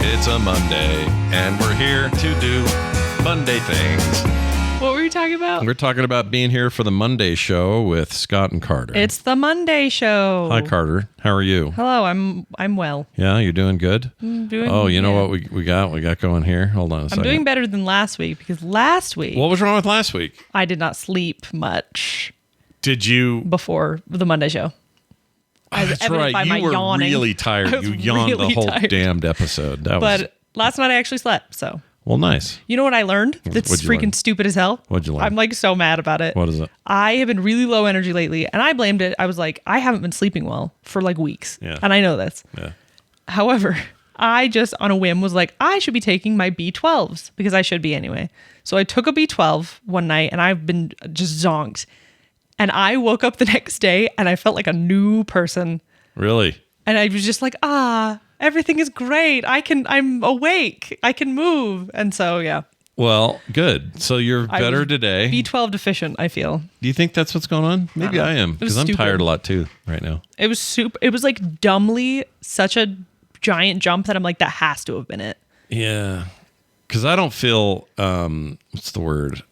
It's a Monday, and we're here to do Monday things. What were you talking about? We're talking about being here for the Monday show with Scott and Carter. It's the Monday show. Hi, Carter. How are you? Hello, I'm well. Yeah, you're doing good? I'm doing you know what we got going here? Hold on a second. I'm doing better than last week because last week What was wrong with last week? I did not sleep much Did you? before the Monday show. That's right. You were yawning. really tired. You yawned really the whole tired. damned episode. But last night I actually slept, so. Well, nice. You know what I learned? That's What'd you freaking learn? stupid as hell. What'd you learn? I'm like so mad about it. What is it? I have been really low energy lately, and I blamed it. I was like, I haven't been sleeping well for like weeks. Yeah. And I know this. Yeah. However, I just on a whim was like, I should be taking my B12s because I should be anyway. So I took a B12 one night and I've been just zonked. And I woke up the next day and I felt like a new person. Really? And I was just like, everything is great. I'm awake. I can move. And so, yeah. Well, good. So you're better today. B12 deficient, I feel. Do you think that's what's going on? Maybe I am, because I'm tired a lot too right now. It was like dumbly such a giant jump that I'm like, that has to have been it. Yeah. Because I don't feel, what's the word?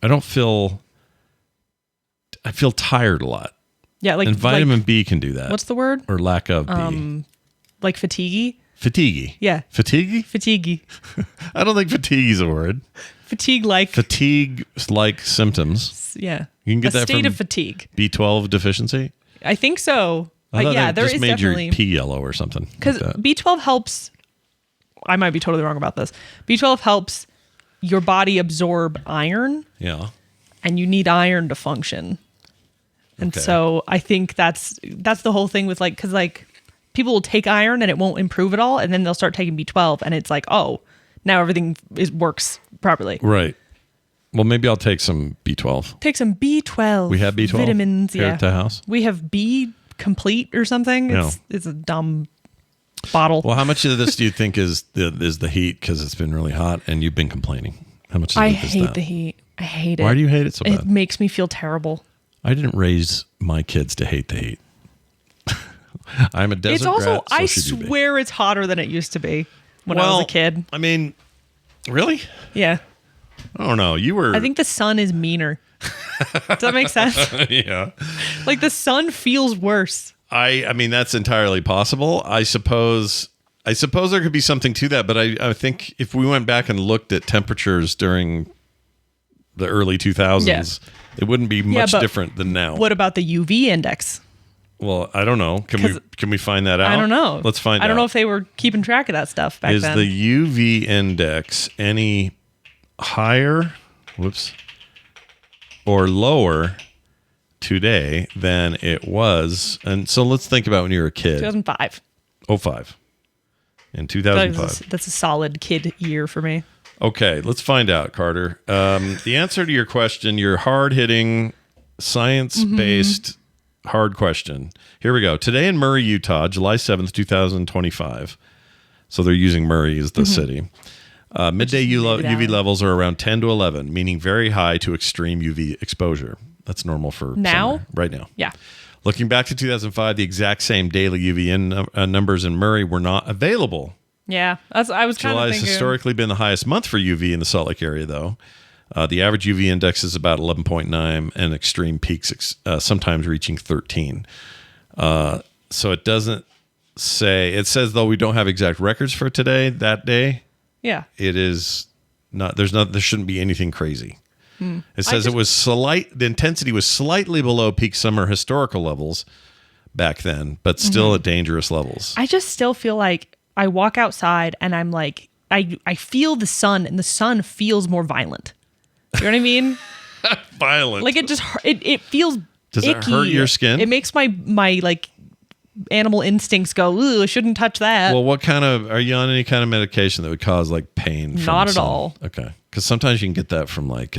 I feel tired a lot. Yeah, like. And vitamin B can do that. What's the word? Or lack of B. Like fatiguey? Fatiguey. Yeah. Fatiguey? Fatiguey. I don't think fatigue is a word. Fatigue-like symptoms. Yeah. You can get a that state from of fatigue. B12 deficiency? I think so. I thought yeah, that there just is made definitely. your pee yellow or something. Because like that. B12 helps. I might be totally wrong about this. B12 helps your body absorb iron, Yeah. and you need iron to function. And Okay. so I think that's the whole thing with like, because like people will take iron and it won't improve at all, and then they'll start taking B12 and it's like, oh, now everything works properly. Right. Well, maybe I'll take some B12. Take some B12. We have B12 vitamins. here Yeah, at the house. we have B complete or something. No. It's a dumb bottle. Well, how much of this do you think is the heat because it's been really hot and you've been complaining? How much? I is hate that? the heat. I hate it. Why do you hate it so bad? It makes me feel terrible. I didn't raise my kids to hate the heat. I'm a desert It's also, rat, so I should you be. swear it's hotter than it used to be when I was a kid. I mean, really? Yeah. I don't know. You were. I think the sun is meaner. Does that make sense? Yeah. Like the sun feels worse. I mean, that's entirely possible. I suppose there could be something to that, but I think if we went back and looked at temperatures during the early 2000s, it wouldn't be much different than now. What about the UV index? Well, I don't know. Can we find that out? I don't know. Let's find out. I don't know if they were keeping track of that stuff back then. Is the UV index any higher, or lower today than it was? And so let's think about when you were a kid. 2005. 05. In 2005. That's a solid kid year for me. Okay, let's find out, Carter. The answer to your question, your hard-hitting, science-based hard question. Here we go. Today in Murray, Utah, July 7th, 2025. So they're using Murray as the city. Midday UV levels are around 10 to 11, meaning very high to extreme UV exposure. That's normal for now? summer. Right now. Yeah. Looking back to 2005, the exact same daily UV numbers in Murray were not available. Yeah. I was kind of July has thinking. historically been the highest month for UV in the Salt Lake area, though. The average UV index is about 11.9, and extreme peaks sometimes reaching 13. So it doesn't say. It says, though, we don't have exact records for today, that day. Yeah. It is not. There shouldn't be anything crazy. It says it was the intensity was slightly below peak summer historical levels back then, but still at dangerous levels. I just still feel like I walk outside and I'm like, I feel the sun, and the sun feels more violent. You know what I mean? Violent. Like it feels Does icky. it hurt your skin? It makes my like animal instincts go, ooh, I shouldn't touch that. Well, are you on any kind of medication that would cause like pain? Not at all. Okay. Because sometimes you can get that from like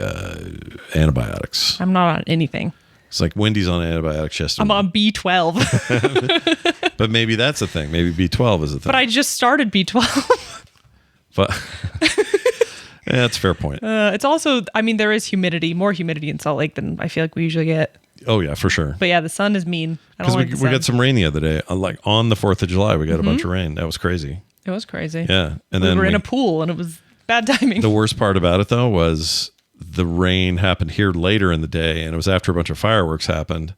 antibiotics. I'm not on anything. It's like Wendy's on antibiotics yesterday. I'm on B12. But maybe that's a thing. Maybe B12 is a thing. But I just started B12. But yeah, that's a fair point. It's also, I mean, there is more humidity in Salt Lake than I feel like we usually get. Oh, yeah, for sure. But yeah, the sun is mean. Because we got some rain the other day. Like on the 4th of July, we got a bunch of rain. That was crazy. It was crazy. Yeah. And we then were in a pool and it was bad timing. The worst part about it, though, was the rain happened here later in the day, and it was after a bunch of fireworks happened.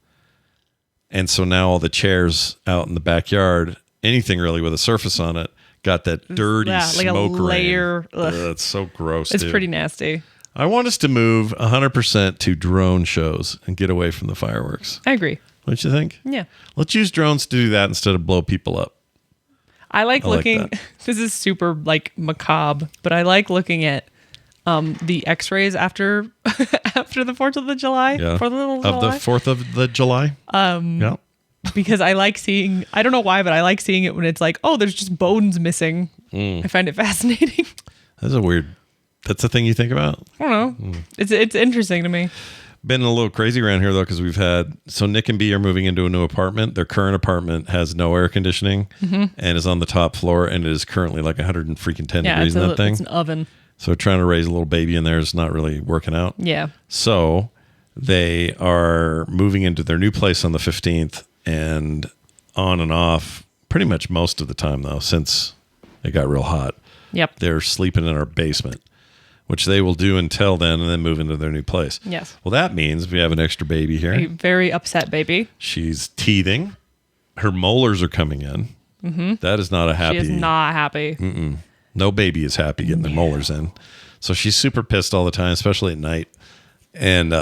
And so now all the chairs out in the backyard, anything really with a surface on it, got that dirty like smoke a layer. rain. Ugh, it's so gross, It's dude. pretty nasty. I want us to move 100% to drone shows and get away from the fireworks. I agree. Don't you think? Yeah. Let's use drones to do that instead of blow people up. I like looking. that. This is super like macabre, but I like looking at the X-rays after the 4th of the July. Yeah. 4th of the Of the July. 4th of the July? Yeah. Because I like seeing. I don't know why, but I like seeing it when it's like, oh, there's just bones missing. I find it fascinating. That's a weird. That's the thing you think about? I don't know. It's interesting to me. Been a little crazy around here though, because we've had Nick and B are moving into a new apartment. Their current apartment has no air conditioning and is on the top floor, and it is currently like 110 degrees in that thing. It's an oven. So trying to raise a little baby in there is not really working out. Yeah. So they are moving into their new place on the 15th, and on and off pretty much most of the time though, since it got real hot. Yep. They're sleeping in our basement, which they will do until then, and then move into their new place. Yes. Well, that means we have an extra baby here. A very upset baby. She's teething. Her molars are coming in. That is not a happy. She is not happy. No baby is happy getting their molars in. So she's super pissed all the time, especially at night. And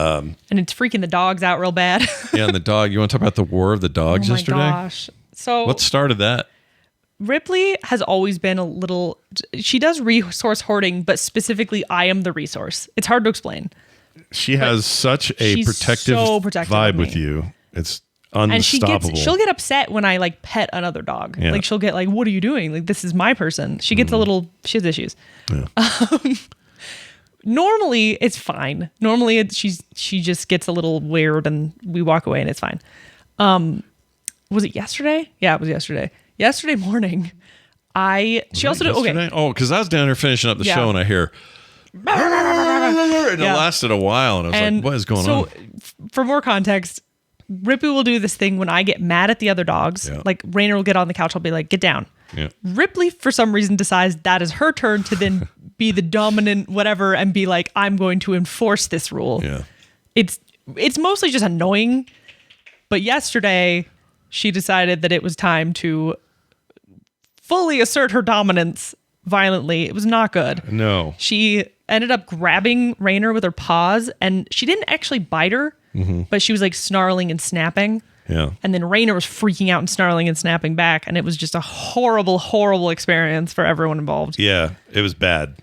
it's freaking the dogs out real bad. yeah, and the dog. You want to talk about the war of the dogs yesterday? Oh my gosh. So What started that? Ripley has always been a little. She does resource hoarding, but specifically, I am the resource. It's hard to explain. She has such a she's protective, so protective vibe of with me. you. It's And unstoppable. she'll get upset when I like pet another dog. Yeah. Like she'll get like, "What are you doing? Like this is my person." She gets a little. She has issues. Yeah. Normally it's fine. Normally she just gets a little weird and we walk away and it's fine. Was it yesterday? Yeah, it was yesterday. Yesterday morning, she also did okay. Oh, because I was down here finishing up the Yeah. show, and I hear, and it lasted a while, and I was like, "What is going on?" For more context, Ripley will do this thing when I get mad at the other dogs. Yeah. Like Rainer will get on the couch. I'll be like, "Get down." Yeah. Ripley, for some reason, decides that is her turn to then be the dominant whatever and be like, "I'm going to enforce this rule." Yeah. It's mostly just annoying. But yesterday, she decided that it was time to fully assert her dominance violently. It was not good. No. She ended up grabbing Rainer with her paws, and she didn't actually bite her, but she was like snarling and snapping. Yeah. And then Rainer was freaking out and snarling and snapping back, and it was just a horrible, horrible experience for everyone involved. Yeah. It was bad.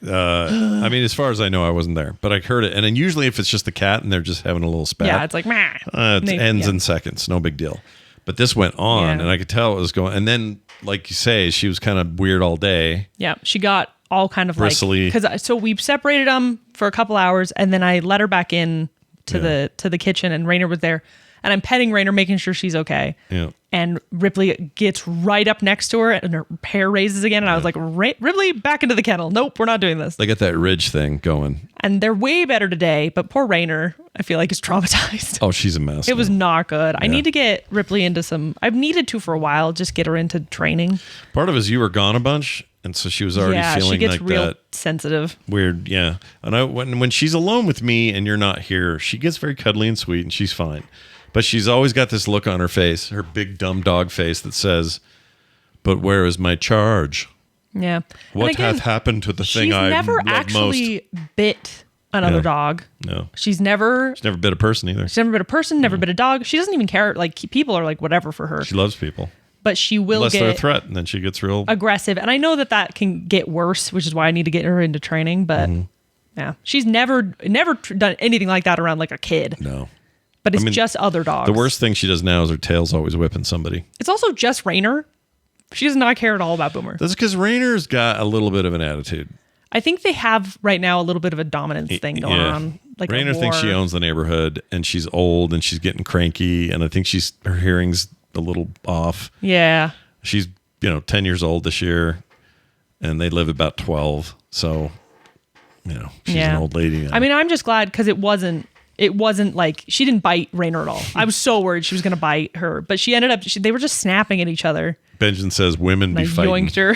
I mean, as far as I know, I wasn't there, but I heard it. And then usually, if it's just the cat and they're just having a little spat, Yeah, it's like, meh. it ends in seconds. No big deal. But this went on, Yeah. and I could tell it was going. And then, like you say, she was kind of weird all day. Yeah, she got all kind of Bristly. like so we separated them for a couple hours, and then I let her back in to the kitchen, and Rainer was there, and I'm petting Rainer, making sure she's okay. Yeah. And Ripley gets right up next to her, and her hair raises again, and I was like, Ripley, back into the kennel. Nope, we're not doing this. They got that ridge thing going. And they're way better today, but poor Rainer, I feel like, is traumatized. Oh, she's a mess. It was man. not good. I need to get Ripley into some. I've needed to for a while, just get her into training. Part of it is you were gone a bunch, and so she was already Yeah, she feeling gets like real that sensitive. weird. Yeah, and when she's alone with me and you're not here, she gets very cuddly and sweet, and she's fine. But she's always got this look on her face, her big dumb dog face that says, "But where is my charge? Yeah. What And again, hath happened to the thing she's I never love actually bit another Yeah. dog. most?" No, She's never been a person either. never bit a person, never bit a dog. She doesn't even care. Like people are like whatever for her. She loves people But she will unless they're a get threat, and then she gets real. aggressive. And I know that can get worse, which is why I need to get her into training. But yeah, she's never done anything like that around like a kid. No, But it's I mean, just other dogs. the worst thing she does now is her tail's always whipping somebody. It's also just Rainer. She does not care at all about Boomer. That's because Rainer's got a little bit of an attitude. I think they have right now a little bit of a dominance thing going on. Like a Rainer thinks war. she owns the neighborhood, and she's old, and she's getting cranky, and I think her hearing's a little off. Yeah. She's 10 years old this year, and they live about 12, so she's an old lady now. I mean, I'm just glad because it wasn't like she didn't bite Rainer at all. I was so worried she was going to bite her, but she ended up they were just snapping at each other. Benjamin says women be I fighting. yoinked her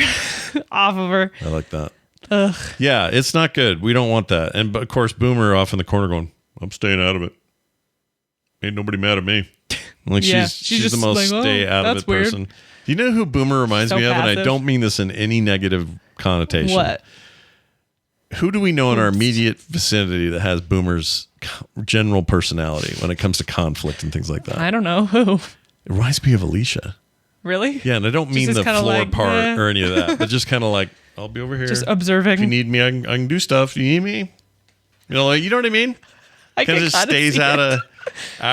off of her. I like that. Ugh. Yeah, it's not good. We don't want that. And of course, Boomer off in the corner going, I'm staying out of it. Ain't nobody mad at me. Like Yeah, she's just the most like, oh, stay out of that's it weird. person. Do you know who Boomer reminds So me of? And I passive. don't mean this in any negative connotation. What? Who do we know in our immediate vicinity that has Boomer's general personality when it comes to conflict and things like that? I don't know who. It reminds me of Alicia. Really? Yeah, and I don't mean Just the kinda floor like, part eh. or any of that, but just kind of like, I'll be over here. Just If you observing. need me, I can do stuff. Do you need me? You know, like, you know what I mean? I Kind of can just kinda stays see out it.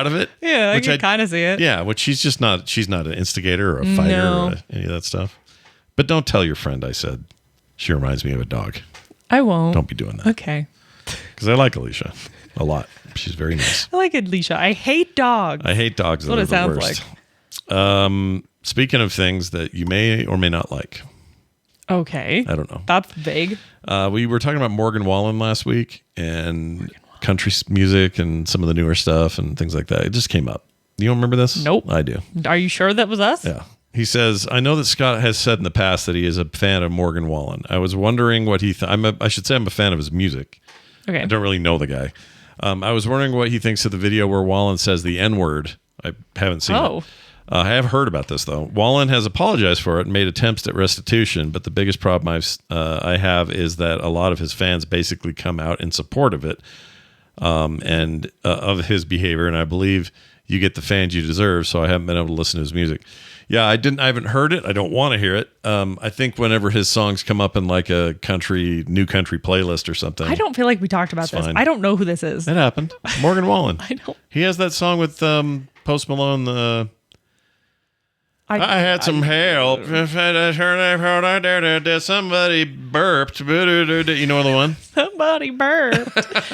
of it. Yeah, I which can kind of see it. Yeah, which she's not an instigator or a fighter No. or any of that stuff. But don't tell your friend I said she reminds me of a dog. I won't. Don't be doing that. Okay. Because I like Alicia a lot. She's very nice. I like Alicia. I hate dogs. I hate dogs. That's what They're it the sounds worst. Speaking of things that you may or may not like, Okay. I don't know. That's vague. We were talking about Morgan Wallen last week and country music and some of the newer stuff and things like that. It just came up. You don't remember this? Nope. I do. Are you sure that was us? Yeah. He says, I know that Scott has said in the past that he is a fan of Morgan Wallen. I was wondering what he I should say I'm a fan of his music. Okay. I don't really know the guy. I was wondering what he thinks of the video where Wallen says the N-word. I haven't seen it. I have heard about this, though. Wallen has apologized for it and made attempts at restitution, but the biggest problem I have is that a lot of his fans basically come out in support of it and of his behavior, and I believe you get the fans you deserve, so I haven't been able to listen to his music. Yeah, I haven't heard it. I don't want to hear it. I think whenever his songs come up in like a new country playlist or something. I don't feel like we talked about this. fine. I don't know who this is. It happened. Morgan Wallen. I don't. He has that song with Post Malone, I had some help. Somebody burped. You know the one? Somebody burped.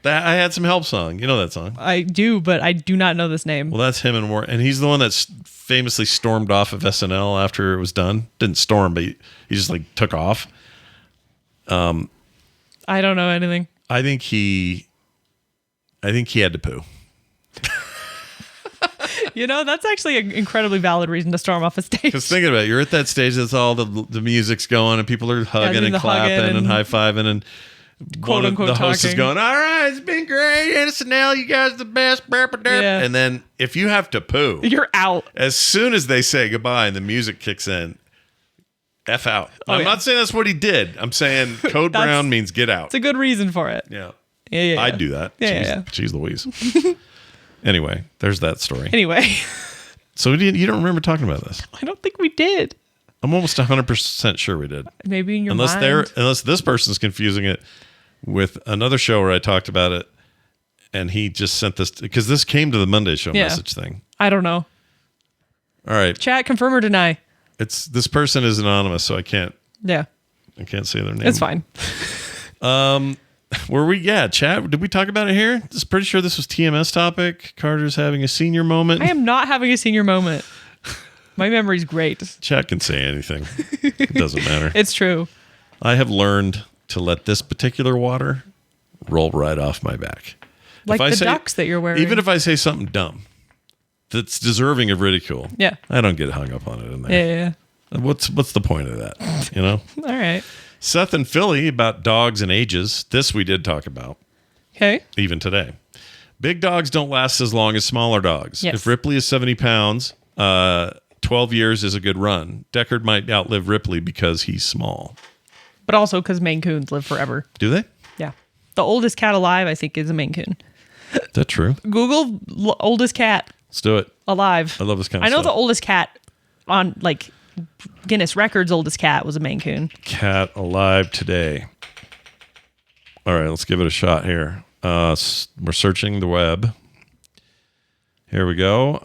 I had some help song. You know that song? I do, but I do not know this name. Well, that's him and more. And he's the one that's famously stormed off of SNL after it was done. Didn't storm, but he just like took off. I don't know anything. I think he had to poo. You know, that's actually an incredibly valid reason to storm off a stage. Because think about it, you're at that stage that's all the music's going and people are hugging doing and the clapping hugging and and high-fiving and quote unquote the host is talking. going, all right, it's been great. SNL, you guys are the best. Burp, derp. Yeah. And then if you have to poo, You're out. as soon as they say goodbye and the music kicks in, F out. I'm yeah. not saying that's what he did. I'm saying code brown means get out. It's a good reason for it. Yeah. Yeah. I'd do that. Yeah. Jeez Louise. Anyway, there's that story. Anyway, So you don't remember talking about this? I don't think we did. I'm almost 100% sure we did. Maybe in your Unless mind. unless this person's confusing it with another show where I talked about it and he just sent this because this came to the Monday show message thing. I don't know. All right. Chat, confirm or deny. This person is anonymous, so I can't Yeah. say their name. It's fine. Chat, did we talk about it here? I'm pretty sure this was TMS topic. Carter's having a senior moment. I am not having a senior moment. My memory's great. Chat can say anything. It doesn't matter. It's true. I have learned to let this particular water roll right off my back. Like If I the say- ducks that you're wearing. Even if I say something dumb that's deserving of ridicule, Yeah. I don't get hung up on it in there. Yeah. What's the point of that? You know? All right. Seth and Philly about dogs and ages. This we did talk about, Okay. even today. Big dogs don't last as long as smaller dogs. Yes. If Ripley is 70 pounds, 12 years is a good run. Deckard might outlive Ripley because he's small. But also because Maine Coons live forever. Do they? Yeah. The oldest cat alive, I think, is a Maine Coon. Is that true? Google oldest cat Let's do it. alive. I love this kind of I know stuff. the oldest cat on like Guinness Records oldest cat was a Maine Coon. Cat alive today. All right, let's give it a shot here. We're searching the web. Here we go.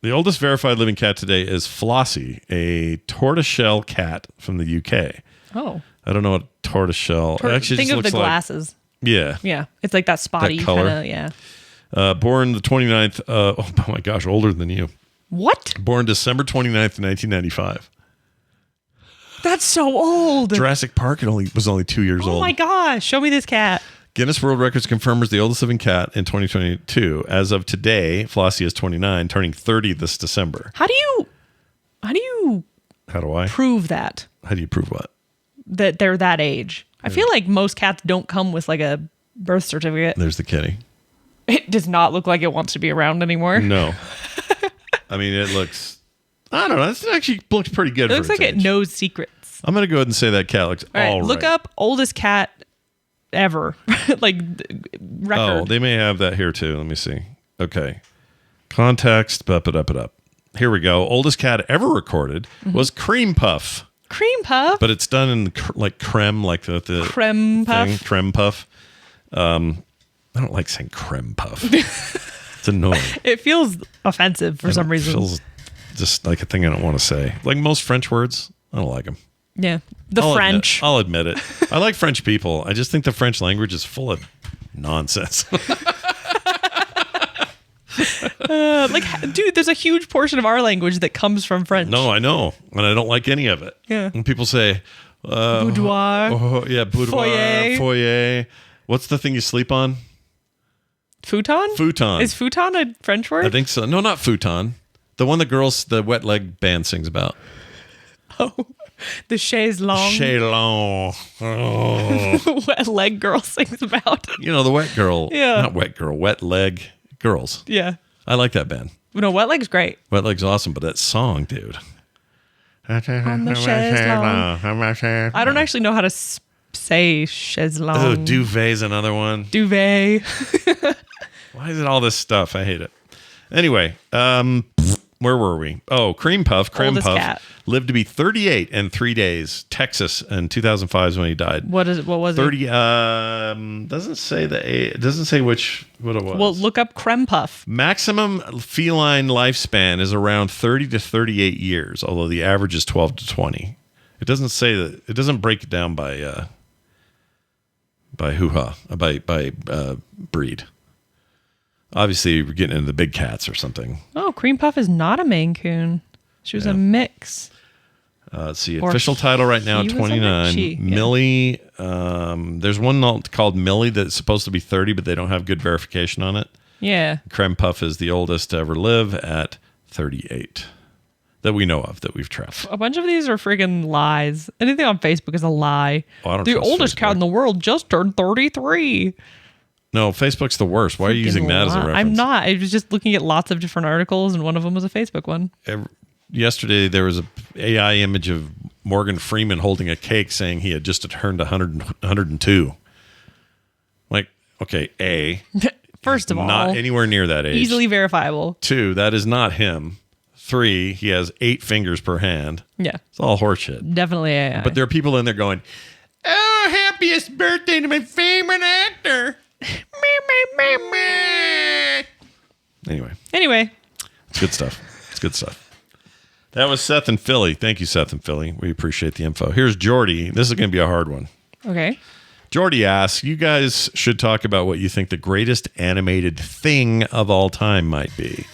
The oldest verified living cat today is Flossie, a tortoiseshell cat from the UK. Oh. I don't know what tortoiseshell. It actually Think just of the looks like. glasses. Yeah. Yeah. It's like that spotty color. kind of, yeah. Born the 29th. Oh my gosh, older than you. What? Born December 29th, 1995. That's so old. Jurassic Park was only 2 years Oh old. my gosh. Show me this cat. Guinness World Records confirms the oldest living cat in 2022. As of today, Flossie is 29, turning 30 this December. How do you How do you How do I? prove that? How do you prove what? That they're that age? I feel like most cats don't come with like a birth certificate. There's the kitty. It does not look like it wants to be around anymore. No. I mean, it looks... I don't know. It actually looks pretty good. It looks like it knows secrets. I'm going to go ahead and say that cat looks all right. Look up oldest cat ever. Like, record. Oh, they may have that here too. Let me see. Okay. Context. Up it up. Here we go. Oldest cat ever recorded was Cream Puff. Cream Puff? But it's done in like creme, like the Creme Puff? thing. Creme Puff. I don't like saying creme puff. It's annoying. It feels offensive for some reason. It feels just like a thing I don't want to say. Like most French words, I don't like them. Yeah. French. I'll admit it. I like French people. I just think the French language is full of nonsense. Dude, there's a huge portion of our language that comes from French. No, I know. And I don't like any of it. Yeah. When people say... boudoir. Boudoir. Foyer. What's the thing you sleep on? Futon? Futon. Is futon a French word? I think so. No, not futon. The one the Wet Leg band sings about. Oh, the chaise longue. Chaise longue. Oh. Wet leg girl sings about. You know, the wet girl. Yeah. Not wet girl. Wet leg girls. Yeah. I like that band. No, Wet Leg's great. Wet Leg's awesome, but that song, dude. On the chaise longue. I don't actually know how to say chaise longue. Oh, duvet's another one. Duvet. Why is it all this stuff? I hate it. Anyway, where were we? Oh, Cream Puff. Oldest cat. Lived to be 38 and 3 days. Texas in 2005 is when he died. What was 30, it? Doesn't say the age. It doesn't say what it was. Well, look up Creme Puff. Maximum feline lifespan is around 30 to 38 years, although the average is 12 to 20. It doesn't say that. It doesn't break it down by breed. Obviously, we're getting into the big cats or something. Oh, Cream Puff is not a Maine Coon. She was a mix. Let's see. Official title right now, 29. Millie. There's one called Millie that's supposed to be 30, but they don't have good verification on it. Yeah. Creme Puff is the oldest to ever live at 38. That we know of, that we've tracked. A bunch of these are friggin' lies. Anything on Facebook is a lie. The oldest cat in the world just turned 33. No, Facebook's the worst. Why are you using that as a reference? I'm not. I was just looking at lots of different articles, and one of them was a Facebook one. Yesterday, there was an AI image of Morgan Freeman holding a cake saying he had just turned 102. Like, okay, First of all, not anywhere near that age. Easily verifiable. 2, that is not him. 3, he has 8 fingers per hand. Yeah. It's all horseshit. Definitely AI. But there are people in there going, oh, happiest birthday to my favorite actor. Anyway. It's good stuff. That was Seth and Philly. Thank you, Seth and Philly. We appreciate the info. Here's Jordy. This is going to be a hard one. Okay. Jordy asks, you guys should talk about what you think the greatest animated thing of all time might be.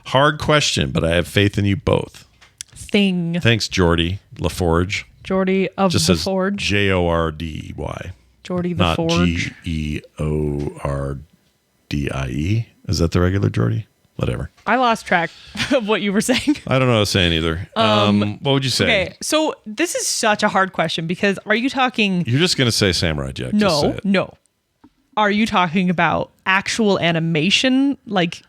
Hard question, but I have faith in you both. Thing. Thanks, Jordy LaForge. Jordy of Just the says Forge. Jordy. Jordy the Not Forge. Geordie. Is that the regular Jordy? Whatever. I lost track of what you were saying. I don't know what I was saying either. What would you say? Okay, so this is such a hard question because are you talking... You're just going to say Samurai Jack. Just say it. No. Are you talking about actual animation? Like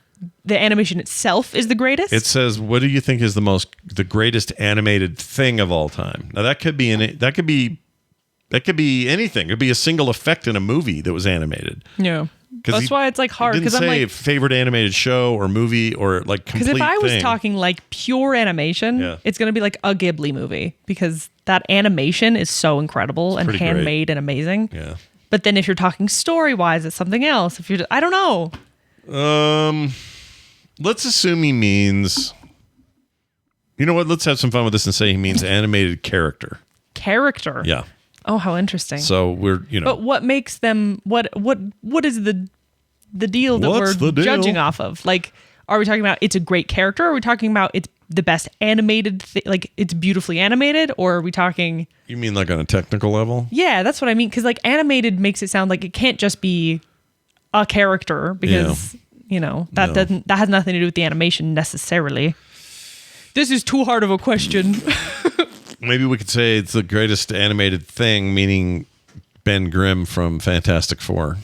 the animation itself is the greatest? It says, what do you think is the greatest animated thing of all time? Now that could be anything. It could be a single effect in a movie that was animated. Yeah. That's why it's like hard. Didn't say favorite animated show or movie or like complete thing. Because if I was talking like pure animation, it's going to be like a Ghibli movie because that animation is so incredible and handmade and amazing. Yeah. But then if you're talking story wise, it's something else. If you're, I don't know. Let's assume he means. You know what? Let's have some fun with this and say he means animated character. Character. Yeah. Oh, how interesting. So we're, But what makes them what is the deal that we're judging off of? Like, are we talking about it's a great character? Or are we talking about it's the best animated like it's beautifully animated, or are we talking You mean like on a technical level? Yeah, that's what I mean, cuz like animated makes it sound like it can't just be a character because that has nothing to do with the animation necessarily. This is too hard of a question. Maybe we could say it's the greatest animated thing, meaning Ben Grimm from Fantastic Four.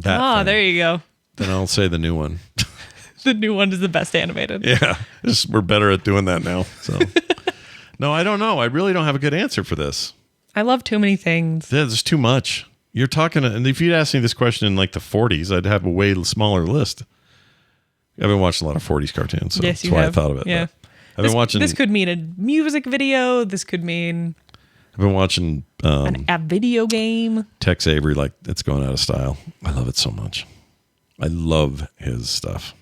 That thing. There you go. Then I'll say the new one. The new one is the best animated. Yeah, we're better at doing that now. So, no, I don't know. I really don't have a good answer for this. I love too many things. Yeah, there's too much. You're talking, and if you'd asked me this question in like the 40s, I'd have a way smaller list. I've been watching a lot of 40s cartoons, so Yes, that's why I thought of it. Yeah. I've been watching. This could mean a music video. This could mean I've been watching a video game. Tex Avery like it's going out of style. I love it so much. I love his stuff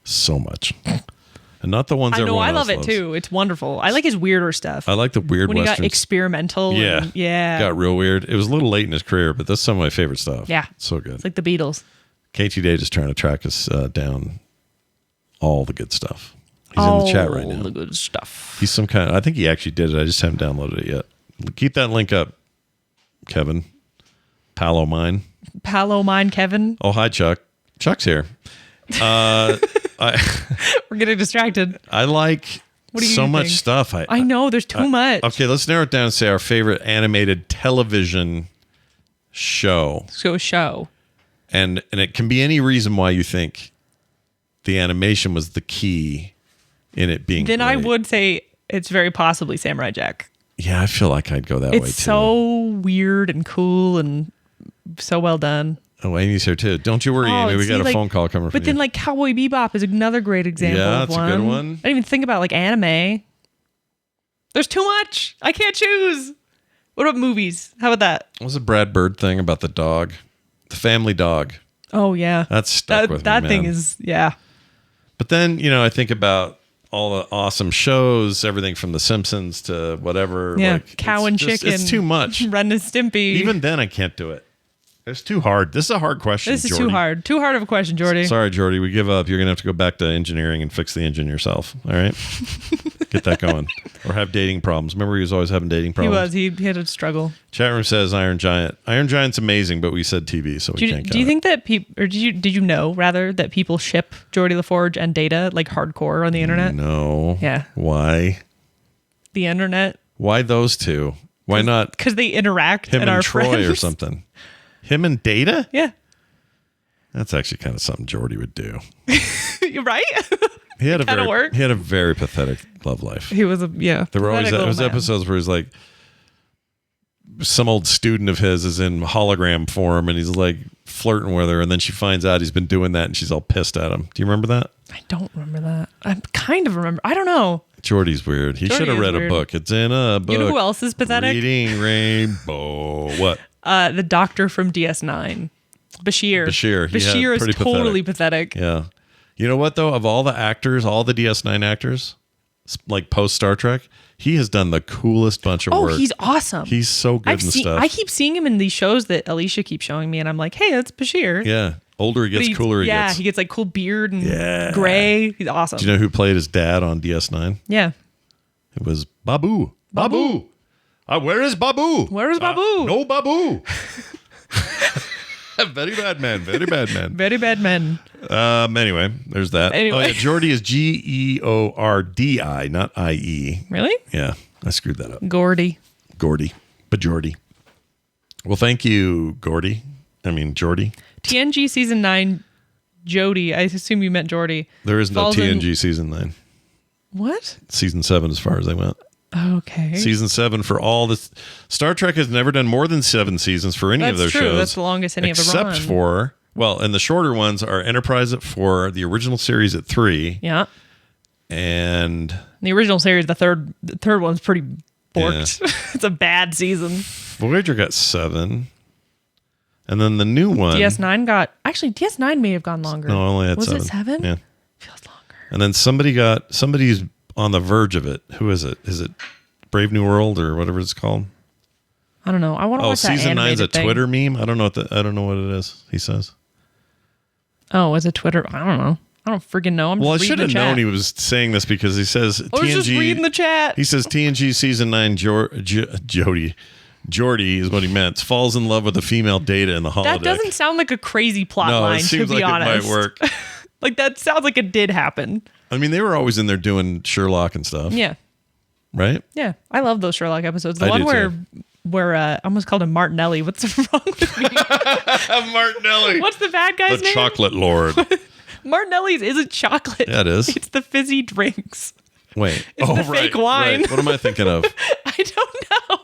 so much. And not the ones I know, everyone I else love it loves. too. It's wonderful. I like his weirder stuff. I like the weird when he westerns. got experimental. Yeah. And, yeah. Got real weird. It was a little late in his career, but that's some of my favorite stuff. Yeah. So good. It's like the Beatles. KT Day just trying to track us down all the good stuff. He's in the chat right now. All the good stuff. He's some kind of, I think he actually did it. I just haven't downloaded it yet. Keep that link up, Kevin. Palo Mine. Palo Mine Kevin. Oh, hi, Chuck. Chuck's here. We're getting distracted. I like so much think? stuff. I know, there's too much. Okay, let's narrow it down and say our favorite animated television show. So show. And it can be any reason why you think the animation was the key in it being Then I great. would say it's very possibly Samurai Jack. Yeah, I feel like I'd go that way too. It's so weird and cool and so well done. Oh, Amy's here too. Don't you worry, Amy. We got a phone call coming from But then you. like Cowboy Bebop is another great example Yeah, of that's a one. good one. I didn't even think about like anime. There's too much. I can't choose. What about movies? How about that? What was the Brad Bird thing about the dog? The family dog. Oh yeah. That's stuck with me, That man. thing is, yeah. But then, I think about all the awesome shows, everything from The Simpsons to whatever. Yeah. Like, Cow and Chicken. It's too much. Ren and Stimpy. Even then, I can't do it. It's too hard. This is a hard question, This is Jordy. too hard. Too hard of a question, Jordy. Sorry, Jordy. We give up. You're going to have to go back to engineering and fix the engine yourself. All right? Get that going. Or have dating problems. Remember, he was always having dating He problems? was. He had a struggle. Chat room says Iron Giant. Iron Giant's amazing, but we said TV, so we can't Do you count think that people, or did you know rather that people ship Jordy LaForge and Data like hardcore on the internet? No. Yeah. Why? The internet? Why those two? Why not Because they interact him and and are Troy friends. or something? Him and Data? Yeah. That's actually kind of something Jordy would do. You're right. He had Kinda work. he had a very pathetic love life. He was There were always pathetic little man. episodes where he's like, some old student of his is in hologram form and he's like flirting with her, and then she finds out he's been doing that and she's all pissed at him. Do you remember that? I don't remember that. I kind of remember. I don't know. Jordy's weird. He Jordy should have is read a weird. book. It's in a book. You know who else is pathetic? Reading Rainbow. What? The doctor from DS9. Bashir. Bashir. Bashir is pretty totally pathetic. Yeah. You know what, though? Of all the actors, all the DS9 actors, like post Star Trek, he has done the coolest bunch of Oh, work. he's awesome. He's so good in stuff. I keep seeing him in these shows that Alicia keeps showing me, and I'm like, hey, that's Bashir. Yeah. Older he But gets, cooler he yeah, gets. he gets like cool beard and Yeah. gray. He's awesome. Do you know who played his dad on DS9? Yeah. It was Babu. Babu. Where is Babu? Where is Babu? No Babu. Very bad man. Very bad man. Very bad men. Anyway, there's that. Anyway. Oh, yeah, Jordy is Geordi, not IE. Really? Yeah, I screwed that up. Gordy. Gordy, but Jordy. Well, thank you, Jordy. TNG season 9, Jody. I assume you meant Jordy. There is no Falls in- TNG season 9. What? Season 7 as far as I went. Okay. Season 7 for all this. Star Trek has never done more than 7 seasons for any of their That's true. shows. That's the longest any of them run. Except for, and the shorter ones are Enterprise at 4, the original series at 3, Yeah. and The original series, the third one's pretty borked. It's a bad season. Voyager got 7. And then the new one. DS9 may have gone longer. No, I only had Was 7. it 7? Yeah. Feels longer. And then somebody's on the verge of it. Who is it? Is it Brave New World or whatever it's called? I don't know. I want to watch that season 9's a animated thing. Twitter meme. I don't know what it is. He says. Oh, is it Twitter? I don't know. I don't freaking know. I'm Well, I just should reading have the known he chat. was saying this because he says I was just TNG. reading the chat. He says TNG season 9 Jordy is what he meant. Falls in love with a female Data in the holodeck. That doesn't sound like a crazy plot No, line, it seems to be like honest. it might work. Like, that sounds like it did happen. I mean, they were always in there doing Sherlock and stuff. Yeah. Right? Yeah. I love those Sherlock episodes. The I one do where I almost called him Martinelli. What's wrong with me? Martinelli. What's the bad guy's The name? chocolate lord. Martinelli's isn't chocolate. Yeah, it is. It's the fizzy drinks. Wait. It's the fake wine. Right. What am I thinking of? I don't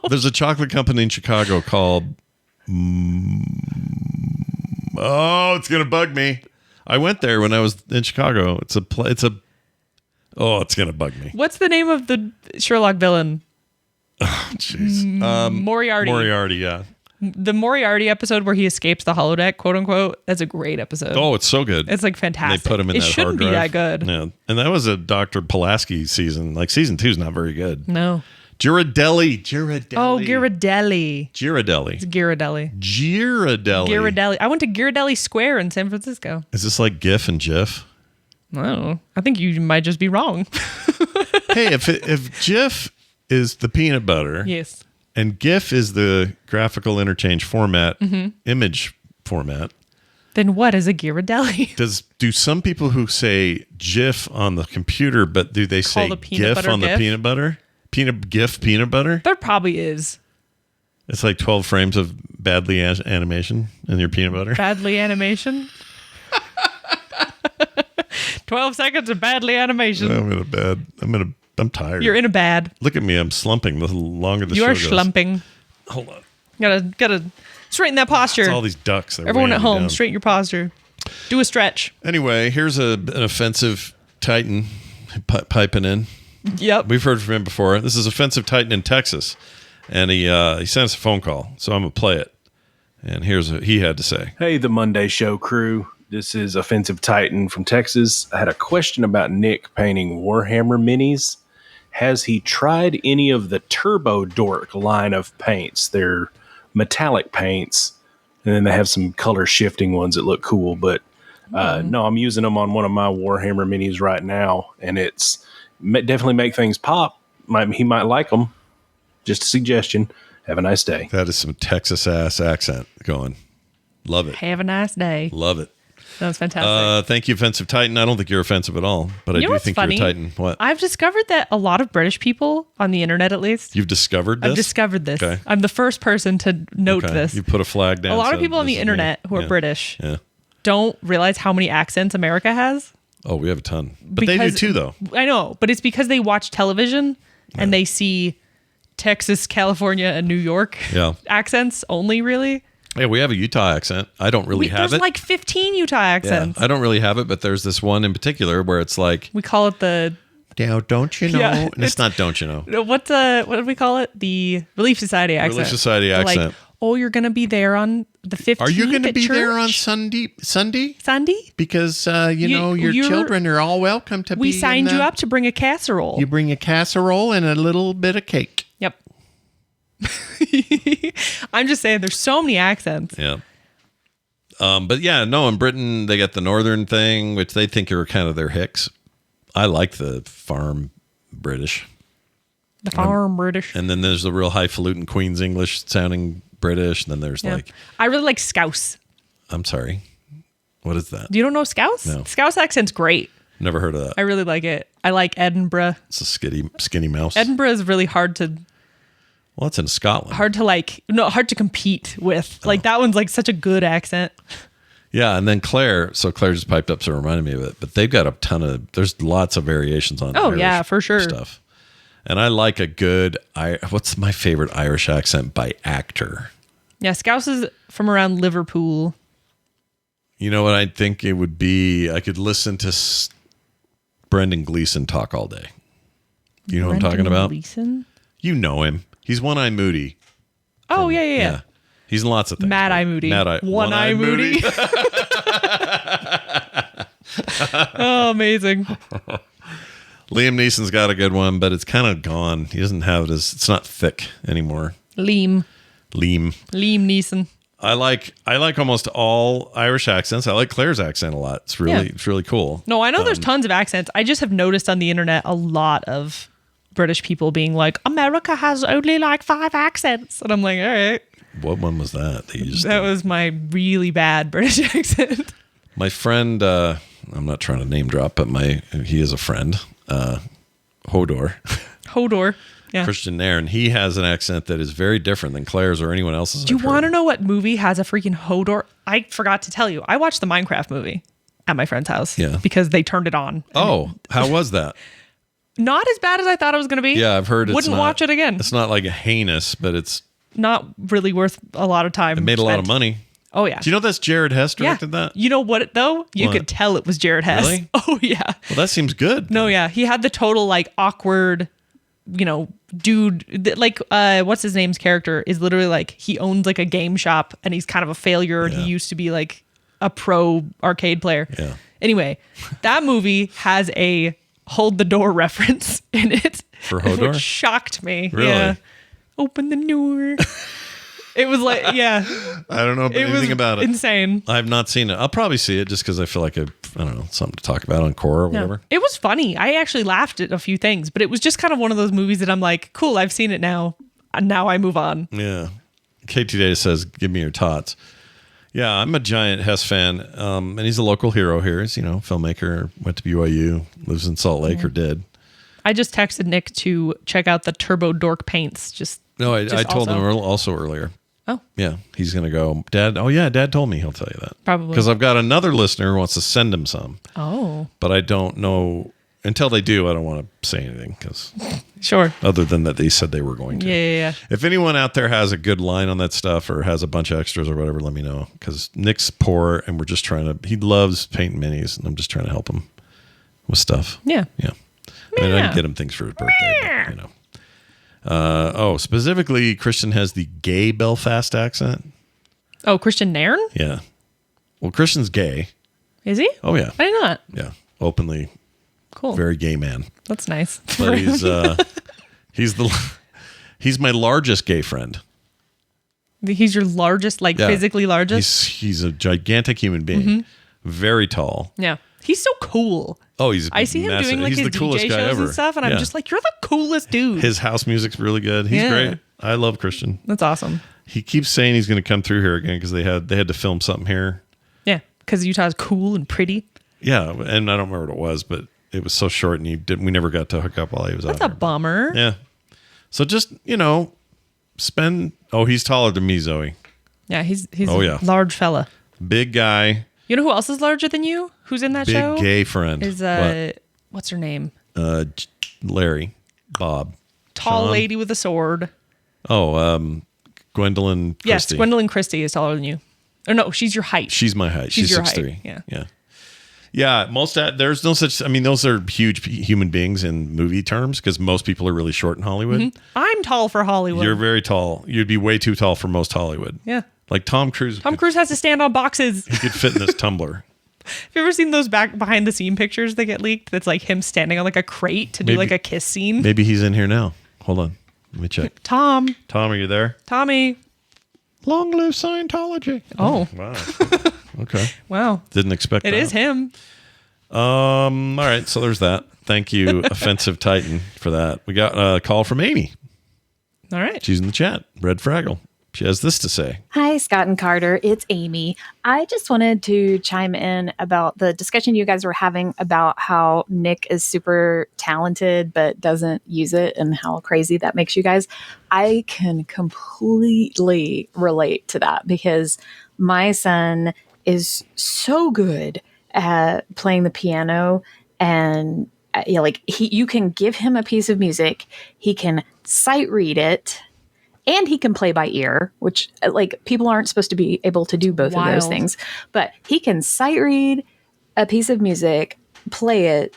know. There's a chocolate company in Chicago called... Oh, it's going to bug me. I went there when I was in Chicago. Oh, it's going to bug me. What's the name of the Sherlock villain? Oh, jeez. Moriarty. Moriarty, yeah. The Moriarty episode where he escapes the holodeck, quote unquote, that's a great episode. Oh, it's so good. It's like fantastic. They put him in it that hard shouldn't be drive. that good. Yeah. And that was a Dr. Pulaski season. Like season 2 is not very good. No. Ghirardelli. Oh, Ghirardelli. Ghirardelli. It's Ghirardelli. Ghirardelli. I went to Ghirardelli Square in San Francisco. Is this like GIF and GIF? I don't know. I think you might just be wrong. Hey, if GIF is the peanut butter, Yes. and GIF is the graphical interchange format, image format, Then what is a Ghirardelli? do some people who say GIF on the computer, but do they say the peanut GIF butter on the GIF? peanut butter? GIF peanut butter? There probably is. It's like 12 frames of badly animation in your peanut butter. Badly animation. 12 seconds of badly animation. I'm tired. You're in a bad. Look at me. I'm slumping the longer the You show are goes. slumping. Hold on. Gotta straighten that posture. It's all these ducks. They're Everyone weighing at me home, down. straighten your posture. Do a stretch. Anyway, here's an offensive Titan piping in. Yep. We've heard from him before. This is offensive Titan in Texas, and he sent us a phone call, so I'm gonna play it. And here's what he had to say. Hey, the Monday Show crew. This is Offensive Titan from Texas. I had a question about Nick painting Warhammer minis. Has he tried any of the Turbo Dork line of paints? They're metallic paints, and then they have some color shifting ones that look cool. But no, I'm using them on one of my Warhammer minis right now, and it's definitely make things pop. He might like them. Just a suggestion. Have a nice day. That is some Texas ass accent going. Love it. Have a nice day. Love it. That was fantastic. Thank you, offensive Titan. I don't think you're offensive at all, but I You know do what's think funny? you're a Titan. What? I've discovered that a lot of British people, on the internet at least, You've discovered this? I've discovered this. Okay. I'm the first person to note Okay. this. You put a flag down. A lot of so people on this the is internet me. who are Yeah. British Yeah. don't realize how many accents America has. Oh, we have a ton. But they do Because- too, though. I know, but it's because they watch television and they see Texas, California, and New York Yeah. accents only, really. Yeah, we have a Utah accent. I don't really have There's it. like 15 Utah Yeah, accents. I don't really have it, but there's this one in particular where it's like, We call it the now, don't you know? Yeah, And it's not, don't you know? what do we call it? The Relief Society accent. Relief Society They're accent. Like, oh, you're gonna be there on the 15th. Are you going to at be there on church? Sunday? Sunday? Because, your you're- children are all welcome to We be signed in you the- up to bring a casserole. You bring a casserole and a little bit of cake. Yep. I'm just saying, there's so many accents. Yeah. But yeah, no, in Britain, they got the northern thing, which they think are kind of their hicks. I like the farm British. The farm British. And then there's the real highfalutin Queen's English sounding British. And then there's Yeah. like, I really like Scouse. I'm sorry. What is that? You don't know Scouse? No. Scouse accent's great. Never heard of that. I really like it. I like Edinburgh. It's a skinny mouse. Edinburgh is really hard to Well, it's in Scotland. hard to compete with. Like that one's like such a good accent. Yeah, and then Claire. So Claire just piped up, so it reminded me of it. But they've got a ton of. There's lots of variations on. Oh, Irish yeah, for sure. Stuff, and I like a good. What's my favorite Irish accent by actor? Yeah, Scouse is from around Liverpool. You know what I think it would be? I could listen to Brendan Gleeson talk all day. You know what I'm talking Brendan about? Gleeson? You know him. He's One Eye Moody. Oh, yeah. He's in lots of things. Mad Eye Moody. One Eye Moody. Oh, amazing. Liam Neeson's got a good one, but it's kind of gone. He doesn't have it as, it's not thick anymore. Liam Neeson. I like almost all Irish accents. I like Claire's accent a lot. It's really cool. No, I know there's tons of accents. I just have noticed on the internet a lot of British people being like, America has only like 5 accents. And I'm like, all right. What one was that? That was my really bad British accent. My friend, I'm not trying to name drop, but he is a friend, Hodor. Hodor. Yeah. Christian Nairn, he has an accent that is very different than Claire's or anyone else's. Do you want to know what movie has a freaking Hodor? I forgot to tell you. I watched the Minecraft movie at my friend's house because they turned it on. Oh, how was that? Not as bad as I thought it was going to be. Yeah, I've heard Wouldn't watch it again. It's not like a heinous, but it's not really worth a lot of time. It made a lot of money. Oh, yeah. Do you know that's Jared Hess directed that? You know what, though? You could tell it was Jared Hess. Really? Oh, yeah. Well, that seems good. No, yeah. He had the total, like, awkward, dude. Like, what's his name's character is literally, like, he owns, like, a game shop, and he's kind of a failure, and he used to be, like, a pro arcade player. Yeah. Anyway, that movie has a hold the door reference in it. For Hodor? Which shocked me. Really? Yeah. Open the door. It was like, yeah. I don't know anything about it. Insane. I have not seen it. I'll probably see it just because I feel like I don't know, something to talk about on Core or whatever. It was funny. I actually laughed at a few things, but it was just kind of one of those movies that I'm like, cool, I've seen it now. And now I move on. Yeah. KT Data says, give me your tots. Yeah, I'm a giant Hess fan. And he's a local hero here. He's, filmmaker, went to BYU, lives in Salt Lake or did. I just texted Nick to check out the Turbo Dork paints. I told him also earlier. Oh. Yeah, he's going to go, Dad. Oh, yeah, Dad told me he'll tell you that. Probably. Because I've got another listener who wants to send him some. Oh. But I don't know. Until they do, I don't want to say anything. Because sure. Other than that, they said they were going to. Yeah. If anyone out there has a good line on that stuff or has a bunch of extras or whatever, let me know. Because Nick's poor and we're just trying to, he loves painting minis and I'm just trying to help him with stuff. Yeah. Yeah. I mean, I can get him things for his birthday, but, specifically, Christian has the gay Belfast accent. Oh, Christian Nairn? Yeah. Well, Christian's gay. Is he? Oh, yeah. I didn't know that. Yeah. Openly. Cool. Very gay man. That's nice. But he's my largest gay friend. He's your largest, physically largest? He's a gigantic human being. Mm-hmm. Very tall. Yeah. He's so cool. Oh, I see him massive. doing like he's his the coolest DJ guy shows ever. and stuff, and I'm just like, you're the coolest dude. His house music's really good. He's great. I love Christian. That's awesome. He keeps saying he's going to come through here again because they had to film something here. Yeah, because Utah's cool and pretty. Yeah, and I don't remember what it was, but it was so short, and we never got to hook up while he was out That's a here. bummer. Yeah. So just spend. Oh, he's taller than me, Zoe. Yeah, he's a large fella. Big guy. You know who else is larger than you? Who's in that show? Big gay friend. Is what's her name? Larry. Bob. Tall Sean. lady with a sword. Oh, Gwendolyn Christie. Yes, Gwendolyn Christie is taller than you. Or no, she's your height. She's my height. She's your 6'3". height. Yeah. Yeah. Yeah, there's no such. I mean, those are huge human beings in movie terms because most people are really short in Hollywood. Mm-hmm. I'm tall for Hollywood. You're very tall. You'd be way too tall for most Hollywood. Yeah. Like Tom Cruise. Tom Cruise has to stand on boxes. He could fit in this tumbler. Have you ever seen those behind the scene pictures that get leaked? That's like him standing on like a crate to do like a kiss scene. Maybe he's in here now. Hold on. Let me check. Tom, are you there? Tommy. Long live Scientology. Oh. Wow. Okay. Wow. Didn't expect that. It is him. All right. So there's that. Thank you, Offensive Titan, for that. We got a call from Amy. All right. She's in the chat. Red Fraggle. She has this to say. Hi, Scott and Carter. It's Amy. I just wanted to chime in about the discussion you guys were having about how Nick is super talented but doesn't use it and how crazy that makes you guys. I can completely relate to that because my son is so good at playing the piano and you can give him a piece of music, he can sight read it, and he can play by ear, which people aren't supposed to be able to do both of those things. But he can sight read a piece of music, play it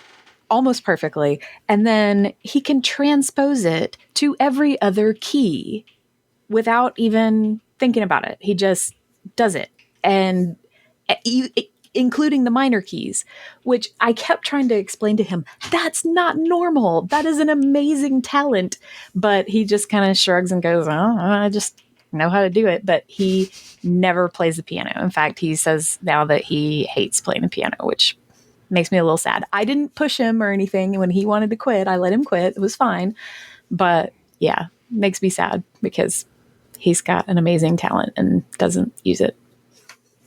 almost perfectly, and then he can transpose it to every other key without even thinking about it. He just does it. And including the minor keys, which I kept trying to explain to him, that's not normal. That is an amazing talent. But he just kind of shrugs and goes, oh, I just know how to do it. But he never plays the piano. In fact, he says now that he hates playing the piano, which makes me a little sad. I didn't push him or anything. When he wanted to quit, I let him quit. It was fine. But yeah, makes me sad because he's got an amazing talent and doesn't use it.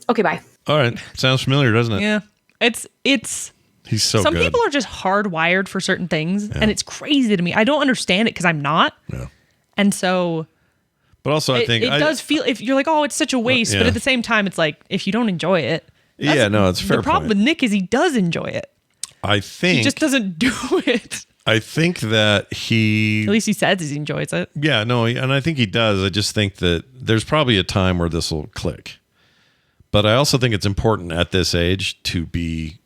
Okay, bye. All right. Sounds familiar, doesn't it? Yeah. It's He's so some good. people are just hardwired for certain things, and it's crazy to me. I don't understand it because I'm not. Yeah. And so But also, I think it does feel, if you're like, oh, it's such a waste, but yeah. at the same time, it's like, if you don't enjoy it. Yeah, it's a fair The problem point. with Nick is he does enjoy it. I think He just doesn't do it. I think that At he. least he says he enjoys it. Yeah, no, and I think he does. I just think that there's probably a time where this will click. But I also think it's important at this age to be.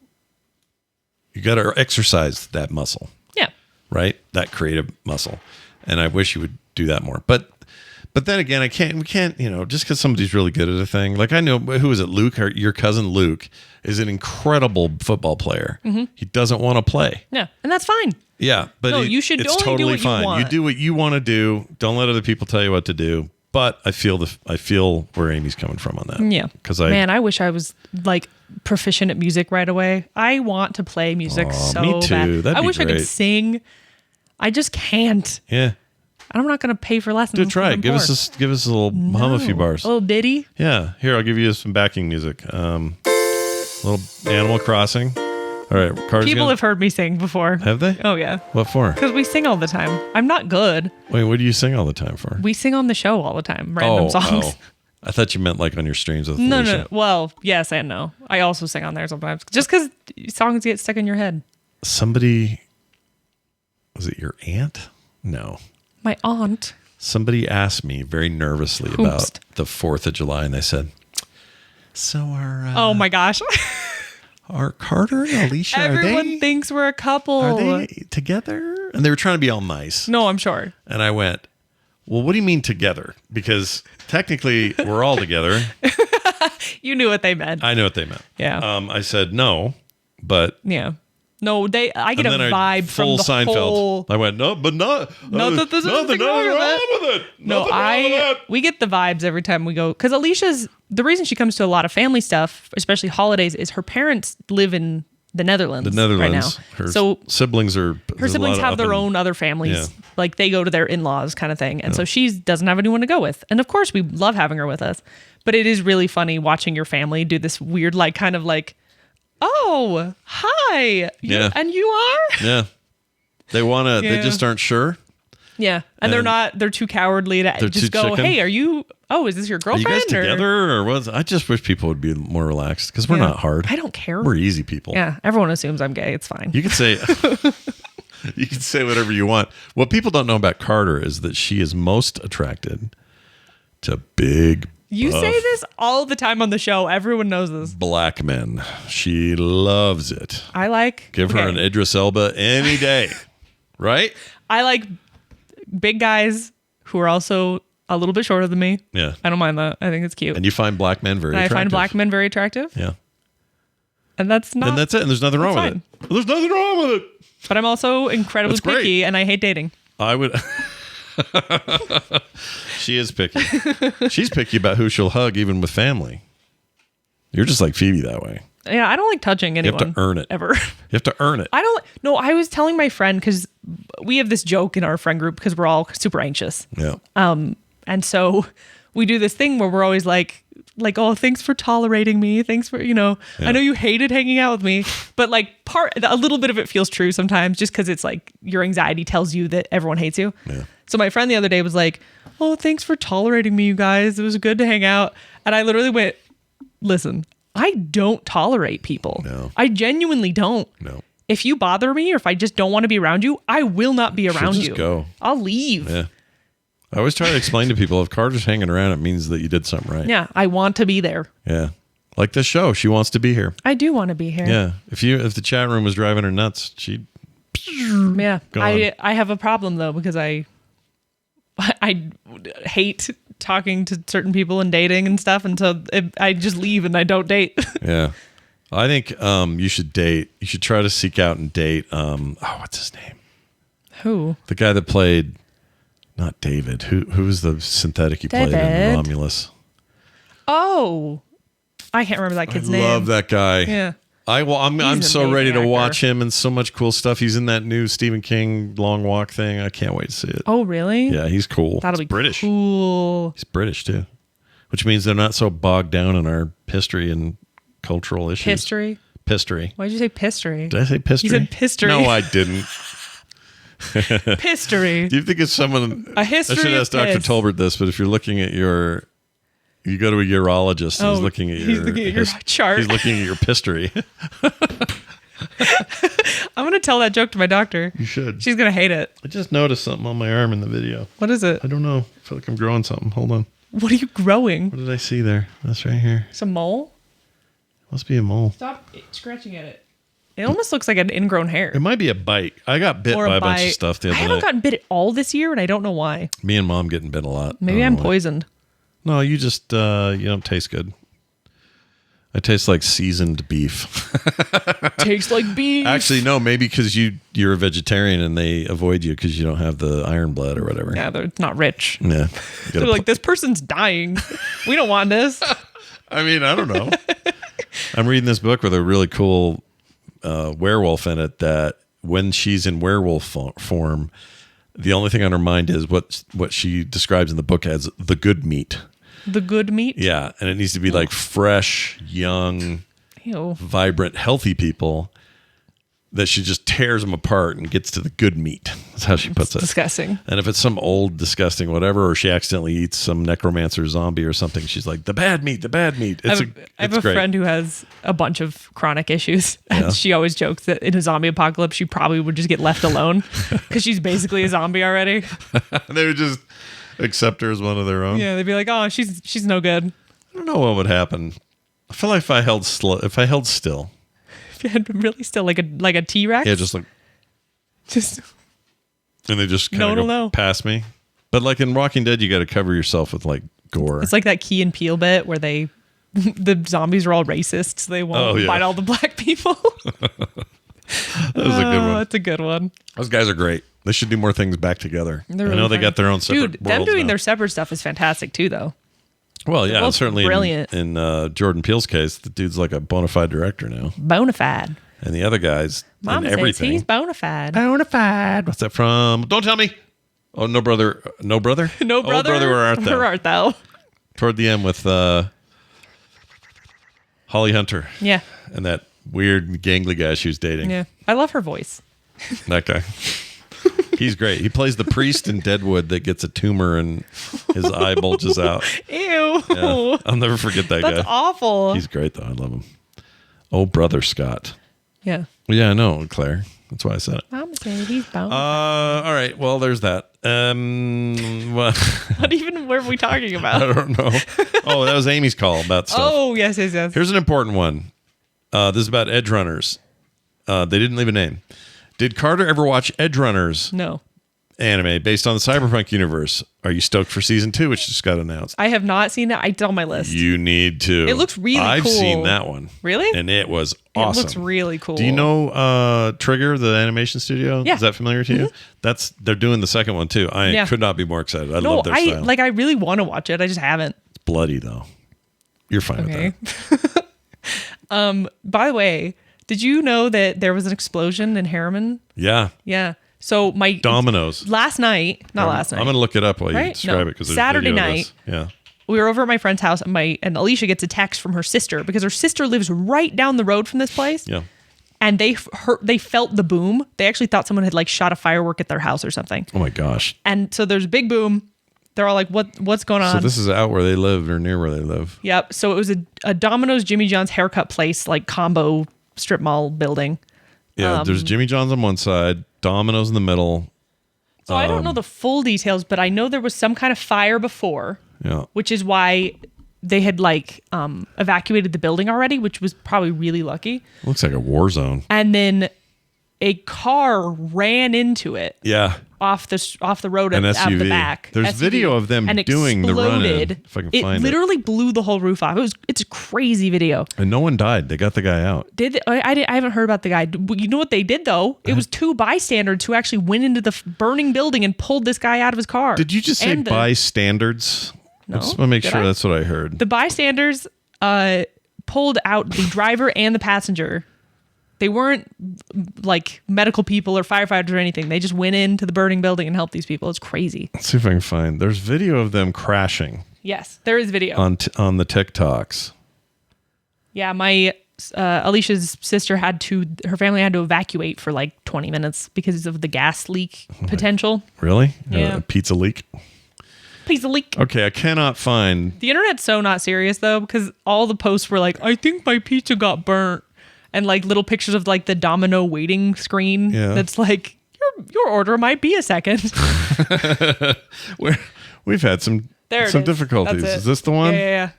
You got to exercise that muscle. Yeah. Right? That creative muscle. And I wish you would do that more. But then again, we can't, just because somebody's really good at a thing. Like I know, who is it? Luke, your cousin Luke is an incredible football player. Mm-hmm. He doesn't want to play. Yeah. And that's fine. Yeah. But No, you should it's only do totally what you fine. want. You do what you want to do. Don't let other people tell you what to do. But I feel where Amy's coming from on that. Yeah. Because Man, I wish I was like proficient at music right away. I want to play music so me too. bad. That'd I be wish I great. could sing. I just can't. Yeah. I'm not going to pay for lessons. Dude, try it. Give us a little hum a few bars. A little ditty. Yeah. Here, I'll give you some backing music. Little Animal Crossing. All right. People have heard me sing before. Have they? Oh, yeah. What for? Because we sing all the time. I'm not good. Wait, what do you sing all the time for? We sing on the show all the time. Random songs. Oh. I thought you meant like on your streams with No, Felicia. no. Well, yes and no. I also sing on there sometimes. Just because songs get stuck in your head. Somebody, was it your aunt? No. My aunt. Somebody asked me very nervously about the 4th of July, and they said, so Oh my gosh. are Carter and Alicia, Everyone thinks we're a couple. are they together? And they were trying to be all nice. No, I'm sure. And I went, well, what do you mean together? Because technically we're all together. You knew what they meant. I know what they meant. Yeah. I said no, but Yeah. No, I get a and then vibe from the Seinfeld. whole. I went, no, but not that there's nothing wrong with with it. No, Nothing wrong with that. we get the vibes every time we go, because Alicia's, the reason she comes to a lot of family stuff, especially holidays, is her parents live in the Netherlands. The Netherlands. right now. Her So siblings are. her there's a siblings lot have up their in- own other families. Yeah. Like they go to their in-laws kind of thing. And so she doesn't have anyone to go with. And of course we love having her with us. But it is really funny watching your family do this weird, like kind of like, oh, hi. Yeah. And you are? Yeah. They want to, they Yeah. just aren't sure. Yeah. And they're too cowardly to They're just too go, chicken? hey, is this your Are you girlfriend? guys together or what? I just wish people would be more relaxed because we're Yeah. not hard. I don't care. We're easy people. Yeah. Everyone assumes I'm gay. It's fine. You can say you can say whatever you want. What people don't know about Carter is that she is most attracted to big You buff say this all the time on the show. Everyone knows this. black men. She loves it. I like. Give her okay. an Idris Elba any day. Right? I like big guys who are also a little bit shorter than me. Yeah. I don't mind that. I think it's cute. And you find black men very And I attractive. find black men very attractive. Yeah. And that's not. And that's it. And there's nothing wrong with fine. it. There's nothing wrong with it. But I'm also incredibly That's great. picky and I hate dating. I would. She is picky. She's picky about who she'll hug, even with family. You're just like Phoebe that way. Yeah, I don't like touching You anyone. have to earn it. Ever. You have to earn it. I don't. No, I was telling my friend because we have this joke in our friend group because we're all super anxious. Yeah. And so we do this thing where we're always like, oh, thanks for tolerating me. Thanks for, I know you hated hanging out with me, but like a little bit of it feels true sometimes just because it's like your anxiety tells you that everyone hates you. Yeah. So my friend the other day was like, oh, thanks for tolerating me, you guys. It was good to hang out. And I literally went, listen, I don't tolerate people. No. I genuinely don't. No. If you bother me or if I just don't want to be around you, I will not be around just you. go. I'll leave. Yeah. I always try to explain to people if Carter's hanging around, it means that you did something right. Yeah, I want to be there. Yeah. Like this show, she wants to be here. I do want to be here. Yeah. If the chat room was driving her nuts, she'd. Yeah. Gone. I have a problem though because I hate talking to certain people and dating and stuff, and so I just leave and I don't date. Yeah. I think you should date. You should try to seek out and date. What's his name? Who? The guy that played, not David. Who was the synthetic he played in David. Romulus? Oh, I can't remember that kid's name. Love that guy. Yeah. I'm He's so an ready to amazing watch actor. him and so much cool stuff. He's in that new Stephen King Long Walk thing. I can't wait to see it. Oh, really? Yeah, he's cool. That'll He's be British. cool. He's British which means they're not so bogged down in our history and cultural issues. History. Pistery. Why'd you say pistery? Did I say pistery? You said pistery. No, I didn't. Pistery. Do you think it's someone... A history I should ask of Dr. piss. Tolbert this, but if you're looking at your... You go to a urologist and he's looking at your chart. He's looking at your pistery. I'm going to tell that joke to my doctor. You should. She's going to hate it. I just noticed something on my arm in the video. What is it? I don't know. I feel like I'm growing something. Hold on. What are you growing? What did I see there? That's right here. It's a mole? Must be a mole. Stop scratching at it. It almost looks like an ingrown hair. It might be a bite. I got bit by a bunch of stuff the other I haven't night. gotten bit at all this year, and I don't know why. Me and Mom getting bit a lot. Maybe I'm poisoned. No, you just you don't taste good. I taste like seasoned beef. Tastes like beef. Actually, no, maybe because you're a vegetarian and they avoid you because you don't have the iron blood or whatever. Yeah, they're not rich. Yeah. They're like, this person's dying. We don't want this. I mean, I don't know. I'm reading this book with a really cool werewolf in it that when she's in werewolf form, the only thing on her mind is what she describes in the book as the good meat. The good meat? Yeah, and it needs to be like fresh, young, Ew. vibrant, healthy people that she just tears them apart and gets to the good meat. That's how she puts it. Disgusting. And if it's some old, disgusting whatever, or she accidentally eats some necromancer zombie or something, she's like, the bad meat, the bad meat. I have a friend who has a bunch of chronic issues. And Yeah. she always jokes that in a zombie apocalypse, she probably would just get left alone because she's basically a zombie already. They would just accept her as one of their own. Yeah, they'd be like, oh, she's no good. I don't know what would happen. I feel like if I held still, If you had really still like a T-Rex. yeah, just like, Just and they just No kind one of will know. go past me. But like in Walking Dead, you got to cover yourself with like gore. it's like that Key and Peele bit where the zombies are all racist, so they won't bite all the black people. That was a good one. That's a good one. Those guys are great. They should do more things back together. They're I really know they funny. got their own separate Dude, them worlds doing now. their separate stuff is fantastic too, though. Well, yeah, both certainly brilliant. in Jordan Peele's case, the dude's like a bona fide director now. Bona fide. And the other guys Mama in says everything. he's bona fide. Bona fide. What's that from? Don't tell me. Oh, no brother. No brother? No brother. Oh, brother, where art thou? Where art thou? Toward the end with Holly Hunter Yeah. and that weird gangly guy she was dating. Yeah. I love her voice. That guy. He's great. He plays the priest in Deadwood that gets a tumor and his eye bulges out. Ew. Yeah. I'll never forget that That's guy. awful. He's great, though. I love him. Oh, brother Scott. Yeah. Yeah, I know, Claire. That's why I said it. Mama said he's bona All right. Well, there's that. Well, What even were we talking about? I don't know. Oh, that was Amy's call about stuff. Oh, yes. Here's an important one. This is about Edgerunners. They didn't leave a name. Did Carter ever watch Edgerunners No. anime based on the Cyberpunk universe? Are you stoked for season 2, which just got announced? I have not seen that. It's on my list. You need to. It looks really I've cool. seen that one. Really? And it was awesome. It looks really cool. Do you know Trigger, the animation studio? Yeah. Is that familiar to you? They're doing the second one too. I Yeah. could not be more excited. I No, love their style. I really want to watch it. I just haven't. It's bloody though. You're fine Okay. with that. By the way, did you know that there was an explosion in Herriman? Yeah. Yeah. So my Dominoes. last night, not last night. I'm going to look it up while you Right? describe No. it because Saturday video of night. this. Yeah. We were over at my friend's house, and Alicia gets a text from her sister because her sister lives right down the road from this place. Yeah. And they felt the boom. They actually thought someone had like shot a firework at their house or something. Oh my gosh. And so there's a big boom. They're all like, "What's going on?" So this is out where they live or near where they live. Yep. So it was a Domino's, Jimmy John's haircut place, like combo strip mall building. Yeah. There's Jimmy John's on one side, Domino's in the middle. So I don't know the full details, but I know there was some kind of fire before, Yeah. which is why they had like evacuated the building already, which was probably really lucky. Looks like a war zone. And then a car ran into it Yeah. off the road An out the SUV. back. There's SUV, video of them and doing the run-in, exploded. if I can it find it. literally blew the whole roof off. It's a crazy video. And no one died. They got the guy out. I haven't heard about the guy. You know what they did though? It was two bystanders who actually went into the burning building and pulled this guy out of his car. Did you just say And the- bystanders? No. I just want to make Did sure I? that's what I heard. The bystanders pulled out the driver and the passenger. They weren't like medical people or firefighters or anything. They just went into the burning building and helped these people. It's crazy. Let's see if I can find. There's video of them crashing Yes, there is video. on the TikToks. Yeah, my Alicia's sister her family had to evacuate for like 20 minutes because of the gas leak potential. Really? Yeah. A pizza leak? Pizza leak. Okay, I cannot find... The internet's so not serious though, because all the posts were like, I think my pizza got burnt. And like little pictures of like the Domino waiting screen. Yeah. That's like, your order might be a second. We've had some difficulties. Is this the one? Yeah.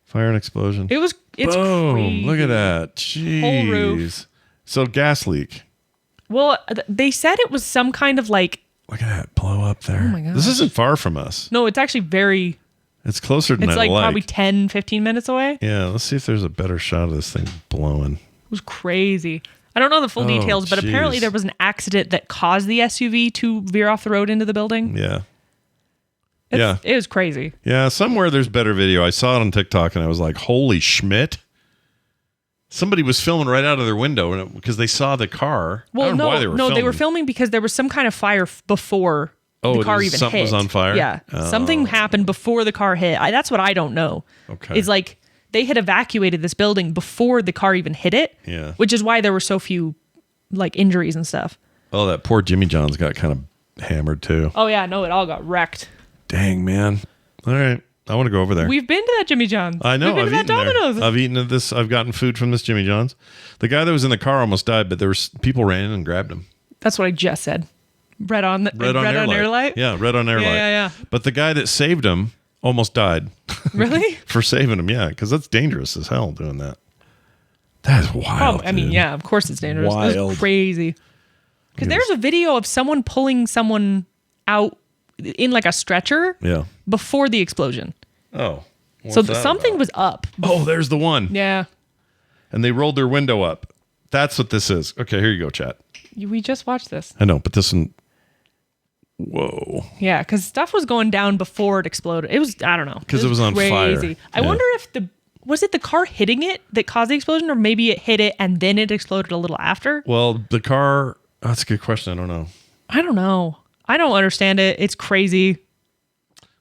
Fire and explosion. It's Boom. crazy. Look at that. Jeez. Whole roof. So gas leak. Well, they said it was some kind of like... Look at that blow up there. Oh my gosh. This isn't far from us. No, it's actually very... It's closer than It's I like probably 10, 15 minutes away. Yeah, let's see if there's a better shot of this thing blowing. It was crazy. I don't know the full details, but apparently geez. there was an accident that caused the SUV to veer off the road into the building. Yeah. It was crazy. Yeah, somewhere there's better video. I saw it on TikTok and I was like, holy Schmidt. Somebody was filming right out of their window because they saw the car. Well, I don't know why they were filming. they were filming because there was some kind of fire before the car even something hit. was on fire? Yeah. Something happened before the car hit. That's what I don't know. Okay. It's like they had evacuated this building before the car even hit it. Yeah. Which is why there were so few like injuries and stuff. Oh, that poor Jimmy John's got kind of hammered too. Oh yeah, no, it all got wrecked. Dang, man. All right. I want to go over there. We've been to that Jimmy John's. I know. We've been to that Domino's. I've eaten at this. I've gotten food from this Jimmy John's. The guy that was in the car almost died, but there was people ran in and grabbed him. That's what I just said. Red on air light? Yeah, red on air light. Yeah. But the guy that saved him almost died. Really? For saving him, yeah, because that's dangerous as hell doing that. That is wild. Oh, I mean, dude. yeah, of course it's dangerous. It Wild. was crazy. Because there's a video of someone pulling someone out in like a stretcher Yeah. before the explosion. Oh. So something was up. Oh, there's the one. Yeah. And they rolled their window up. That's what this is. Okay, here you go, chat. We just watched this. I know, but this one. Whoa. Yeah, because stuff was going down before it exploded. It was, I don't know. 'Cause it was on fire. I Yeah. wonder if was it the car hitting it that caused the explosion, or maybe it hit it and then it exploded a little after? Well, the car. Oh, that's a good question. I don't know. I don't know. I don't understand it. It's crazy.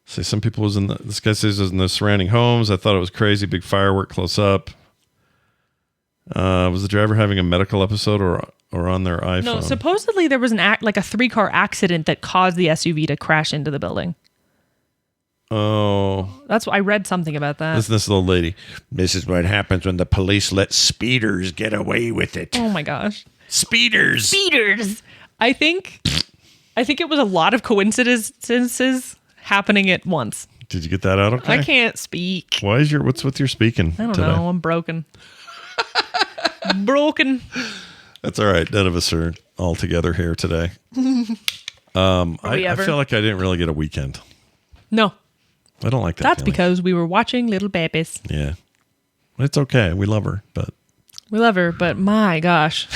Say some people was in the. This guy says it was in the surrounding homes. I thought it was crazy. Big firework close up. Was the driver having a medical episode or on their iPhone? No, supposedly there was like a 3-car accident that caused the SUV to crash into the building. Oh, That's what I read something about that. this little lady. This is what happens when the police let speeders get away with it. Oh my gosh. Speeders. Speeders. I think it was a lot of coincidences happening at once. Did you get that out? Okay. I can't speak. Why is what's with your speaking? I don't today? know. I'm broken. Broken. That's all right. None of us are all together here today. I feel like I didn't really get a weekend. No, I don't like that. that's feeling. because we were watching Little Babies. Yeah, it's okay. We love her, but We love her, but my gosh.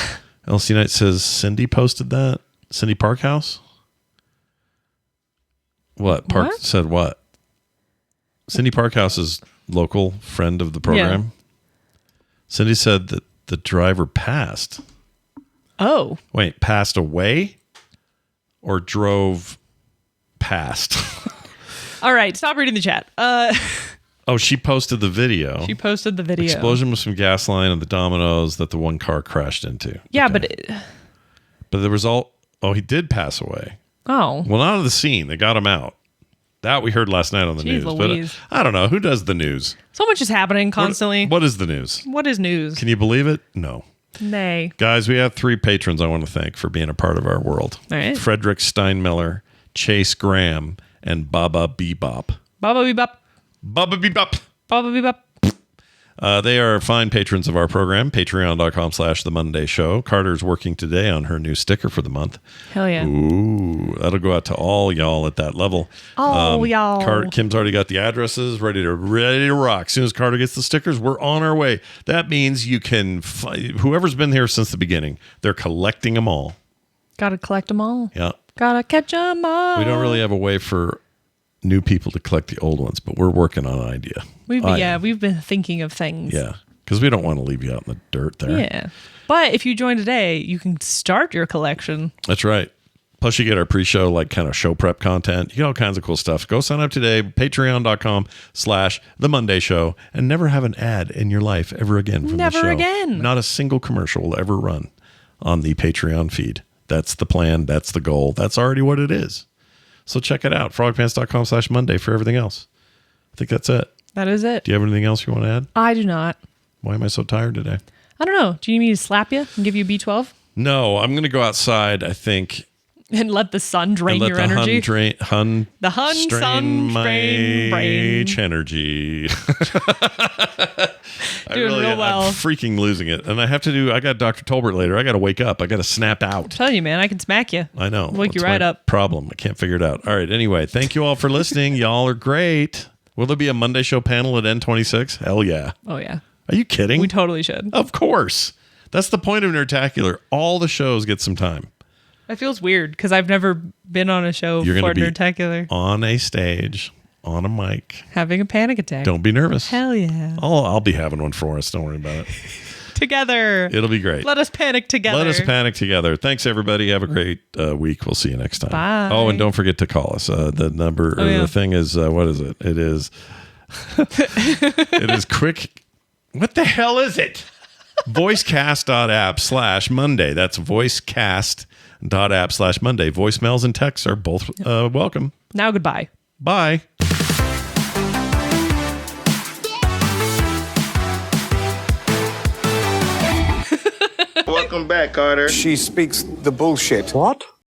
LC Knight says Cindy posted that. Cindy Parkhouse. What Park What? said? What? Cindy Parkhouse's local friend of the program. Yeah. Cindy said that the driver passed. Oh. Wait, passed away or drove past? All right. Stop reading the chat. Oh, she posted the video. She posted the video. Explosion was from gas line and the dominoes that the one car crashed into. Yeah, Okay. But the result, he did pass away. Oh. Well, not of the scene. They got him out. That we heard last night on the Jeez news. Louise. But I don't know. Who does the news? So much is happening constantly. What is the news? What is news? Can you believe it? No. Nay. Guys, we have 3 patrons I want to thank for being a part of our world. All right. Frederick Steinmiller, Chase Graham, and Baba Bebop. Baba bebop. Baba Bebop. Baba bebop. They are fine patrons of our program, patreon.com/The Monday Show. Carter's working today on her new sticker for the month. Hell yeah. Ooh, that'll go out to all y'all at that level. Y'all. Kim's already got the addresses ready to rock. As soon as Carter gets the stickers, we're on our way. That means you can, whoever's been here since the beginning, they're collecting them all. Gotta collect them all. Yeah. Gotta catch them all. We don't really have a way for new people to collect the old ones, but we're working on an idea. We've been thinking of things. Yeah, because we don't want to leave you out in the dirt there. Yeah. But if you join today, you can start your collection. That's right. Plus, you get our pre-show, like kind of show prep content. You get all kinds of cool stuff. Go sign up today, patreon.com/The Monday Show, and never have an ad in your life ever again from the show. Never again. Not a single commercial will ever run on the Patreon feed. That's the plan. That's the goal. That's already what it is. So check it out. frogpants.com/Monday for everything else. I think that's it. That is it. Do you have anything else you want to add? I do not. Why am I so tired today? I don't know. Do you need me to slap you and give you B12? No, I'm going to go outside, I think. And let the sun drain Let your the energy? strain sun my brain. energy. Doing real well. I'm freaking losing it. And I got Dr. Tolbert later. I got to wake up. I got to snap out. I'm telling you, man, I can smack you. I know. Wake you That's right my up. Problem. I can't figure it out. All right. Anyway, thank you all for listening. Y'all are great. Will there be a Monday show panel at N26? Hell yeah. Oh, yeah. Are you kidding? We totally should. Of course. That's the point of Nerdtacular. All the shows get some time. It feels weird because I've never been on a show You're for going to be Nerdtacular. on a stage, on a mic. Having a panic attack. Don't be nervous. Hell yeah. I'll be having one for us. Don't worry about it. Together. It'll be great. Let us panic together. Let us panic together. Thanks, everybody. Have a great week. We'll see you next time. Bye. Oh, and don't forget to call us. The number or the thing is, what is it? It is, it is quick. What the hell is it? voicecast.app/Monday. That's voicecast.app/Monday. Voicemails and texts are both welcome. Now goodbye. Bye. Welcome back, Carter. She speaks the bullshit. What?